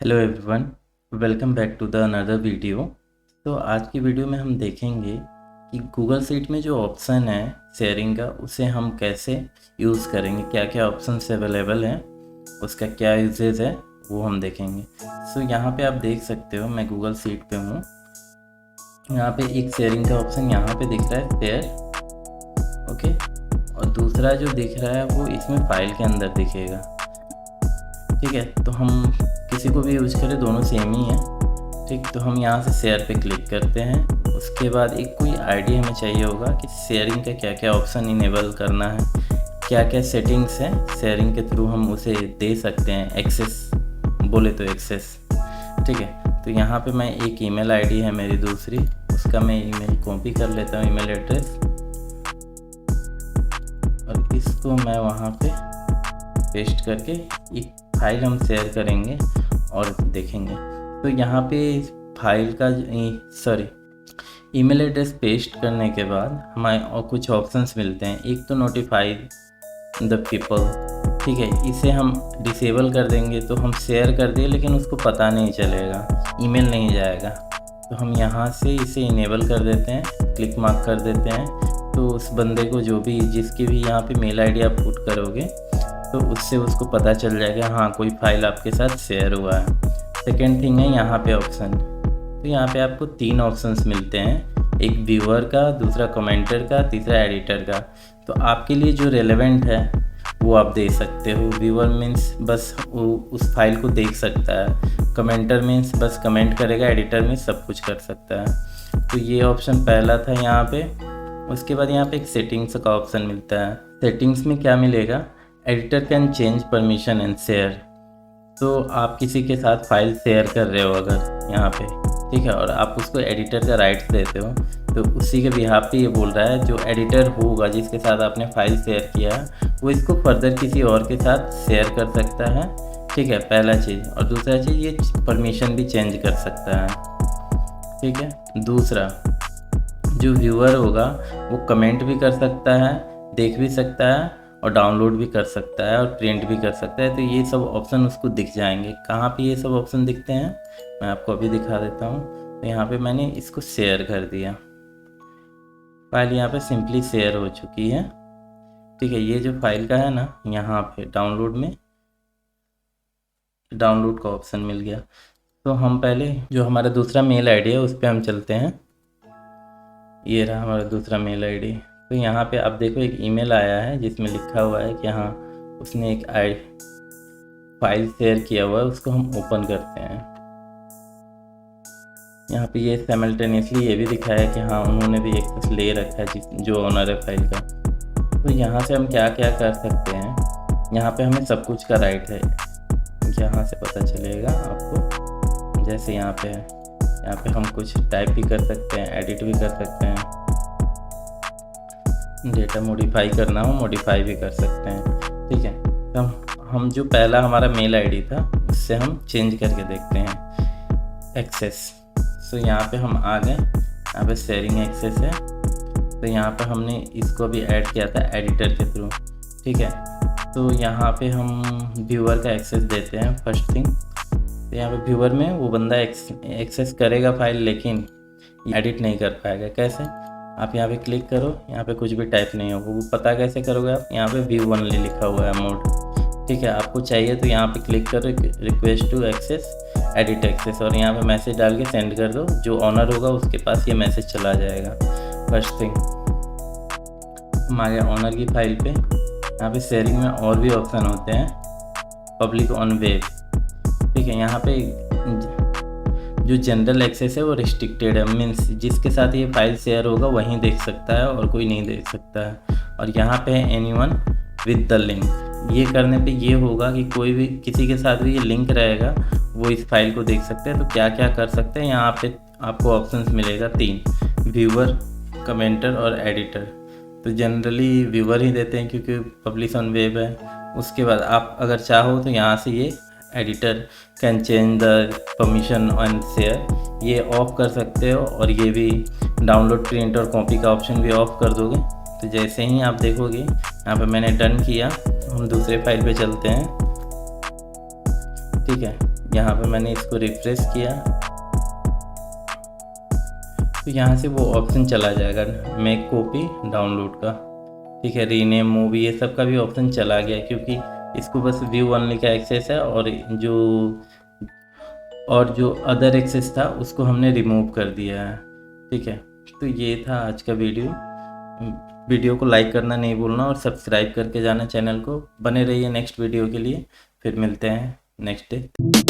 Hello everyone, welcome back to the another video. तो आज की वीडियो में हम देखेंगे कि गूगल शीट में जो ऑप्शन है शेयरिंग का, उसे हम कैसे यूज़ करेंगे, क्या क्या ऑप्शंस अवेलेबल हैं, उसका क्या यूजेज है वो हम देखेंगे। सो यहाँ पे आप देख सकते हो, मैं गूगल शीट पे हूँ। यहाँ पे एक शेयरिंग का ऑप्शन यहाँ पे दिख रहा है शेयर, ओके, और दूसरा जो दिख रहा है वो इसमें फाइल के अंदर दिखेगा। ठीक है, तो हम किसी को भी यूज करें दोनों सेम ही है। ठीक, तो हम यहाँ से शेयर पे क्लिक करते हैं। उसके बाद एक कोई आईडी हमें चाहिए होगा कि शेयरिंग का क्या क्या ऑप्शन इनेबल करना है, क्या क्या सेटिंग्स हैं शेयरिंग के थ्रू हम उसे दे सकते हैं, एक्सेस बोले तो एक्सेस। ठीक है, तो यहाँ पे मैं एक ईमेल आईडी है मेरी दूसरी, उसका मैं ईमेल कॉपी कर लेता हूँ, ईमेल एड्रेस, और इसको मैं वहाँ पे पेस्ट करके एक फाइल हम शेयर करेंगे और देखेंगे। तो यहाँ पे फाइल का ईमेल एड्रेस पेस्ट करने के बाद हमें और कुछ ऑप्शंस मिलते हैं। एक तो नोटिफाई द पीपल, ठीक है, इसे हम डिसेबल कर देंगे तो हम शेयर कर दें लेकिन उसको पता नहीं चलेगा, ईमेल नहीं जाएगा। तो हम यहाँ से इसे इनेबल कर देते हैं, क्लिक मार्क कर देते हैं। तो उस बंदे को जो भी जिसकी भी यहाँ पे मेल आईडी आप पुट करोगे तो उससे उसको पता चल जाएगा हाँ कोई फाइल आपके साथ शेयर हुआ है। सेकेंड थिंग है यहाँ पे ऑप्शन। तो यहाँ पे आपको 3 ऑप्शंस मिलते हैं, एक व्यूअर का, दूसरा कमेंटर का, तीसरा एडिटर का। तो आपके लिए जो रेलेवेंट है वो आप दे सकते हो। व्यूअर मीन्स बस वो उस फाइल को देख सकता है, कमेंटर मीन्स बस कमेंट करेगा, एडिटर मीन्स सब कुछ कर सकता है। तो ये ऑप्शन पहला था यहाँ पे। उसके बाद यहाँ पे एक सेटिंग्स का ऑप्शन मिलता है। सेटिंग्स में क्या मिलेगा, editor can change permission and share. तो आप किसी के साथ फाइल शेयर कर रहे हो अगर यहाँ पे, ठीक है, और आप उसको एडिटर का राइट्स देते हो, तो उसी के बिहाफ पे ये बोल रहा है जो एडिटर होगा जिसके साथ आपने फाइल शेयर किया वो इसको फर्दर किसी और के साथ शेयर कर सकता है। ठीक है, पहला चीज़। और दूसरा चीज़, ये परमिशन भी चेंज कर सकता है। ठीक है, दूसरा जो व्यूअर होगा वो कमेंट भी कर सकता है, देख भी सकता है, और डाउनलोड भी कर सकता है, और प्रिंट भी कर सकता है। तो ये सब ऑप्शन उसको दिख जाएंगे। कहाँ पे ये सब ऑप्शन दिखते हैं मैं आपको अभी दिखा देता हूँ। तो यहाँ पे मैंने इसको शेयर कर दिया, फाइल यहाँ पे सिंपली शेयर हो चुकी है। ठीक है, ये जो फाइल का है ना, यहाँ पे डाउनलोड में डाउनलोड का ऑप्शन मिल गया। तो हम पहले जो हमारा दूसरा मेल आईडी है उस पर हम चलते हैं। ये रहा हमारा दूसरा मेल आईडी। तो यहाँ पे आप देखो एक ईमेल आया है जिसमें लिखा हुआ है कि हाँ उसने एक फाइल शेयर किया हुआ है, उसको हम ओपन करते हैं। यहाँ पे ये साइमल्टेनियसली ये भी दिखाया है कि हाँ उन्होंने भी एक्सेस ले रखा है जो ओनर है फाइल का। तो यहाँ से हम क्या क्या कर सकते हैं, यहाँ पे हमें सब कुछ का राइट है, यहाँ से पता चलेगा आपको। जैसे यहाँ पे हम कुछ टाइप भी कर सकते हैं, एडिट भी कर सकते हैं, डेटा मॉडिफाई करना हो मॉडिफाई भी कर सकते हैं। ठीक है, तो हम जो पहला हमारा मेल आईडी था उससे हम चेंज करके देखते हैं एक्सेस। सो यहाँ पे हम आ गए, यहाँ पे शेयरिंग एक्सेस है। तो यहाँ पे हमने इसको भी ऐड किया था एडिटर के थ्रू। ठीक है, तो यहाँ पे हम व्यूअर का एक्सेस देते हैं फर्स्ट थिंग। तो यहाँ पे व्यूअर में वो बंदा एक्सेस करेगा फाइल लेकिन एडिट नहीं कर पाएगा। कैसे, आप यहाँ पे क्लिक करो, यहाँ पे कुछ भी टाइप नहीं होगा, वो पता कैसे करोगे आप, यहाँ पे व्यू ओनली लिखा हुआ है मोड। ठीक है, आपको चाहिए तो यहाँ पे क्लिक करो request to access edit access, और यहाँ पे मैसेज डाल के सेंड कर दो, जो ऑनर होगा उसके पास ये मैसेज चला जाएगा। फर्स्ट थिंग हम आ गए ऑनर की फाइल पे। यहाँ पे शेयरिंग में और भी ऑप्शन होते हैं, पब्लिक ऑन वेब। ठीक है, यहाँ पे जो जनरल एक्सेस है वो रिस्ट्रिक्टेड है, मीन्स जिसके साथ ये फाइल शेयर होगा वहीं देख सकता है और कोई नहीं देख सकता है। और यहाँ पे है एनीवन विद द लिंक। ये करने पे ये होगा कि कोई भी किसी के साथ भी ये लिंक रहेगा वो इस फाइल को देख सकते हैं। तो क्या क्या कर सकते हैं, यहाँ पे आपको ऑप्शंस मिलेगा 3, व्यूअर, कमेंटर और एडिटर। तो जनरली व्यूअर ही देते हैं क्योंकि पब्लिश ऑन वेब है। उसके बाद आप अगर चाहो तो यहाँ से ये editor can change the permission and share, ये ऑफ कर सकते हो, और ये भी डाउनलोड, प्रिंट और कॉपी का ऑप्शन भी ऑफ कर दोगे। तो जैसे ही आप देखोगे यहाँ पे मैंने डन किया, हम दूसरे फाइल पे चलते हैं। ठीक है, यहाँ पे मैंने इसको रिफ्रेश किया तो यहाँ से वो ऑप्शन चला जाएगा मेक कॉपी डाउनलोड का, ठीक है। रीनेम मूवी ये सब का भी ऑप्शन चला गया क्योंकि इसको बस व्यू ओनली का एक्सेस है और जो अदर एक्सेस था उसको हमने रिमूव कर दिया है, ठीक है। तो ये था आज का वीडियो को लाइक करना नहीं भूलना और सब्सक्राइब करके जाना चैनल को। बने रहिए नेक्स्ट वीडियो के लिए, फिर मिलते हैं नेक्स्ट डे।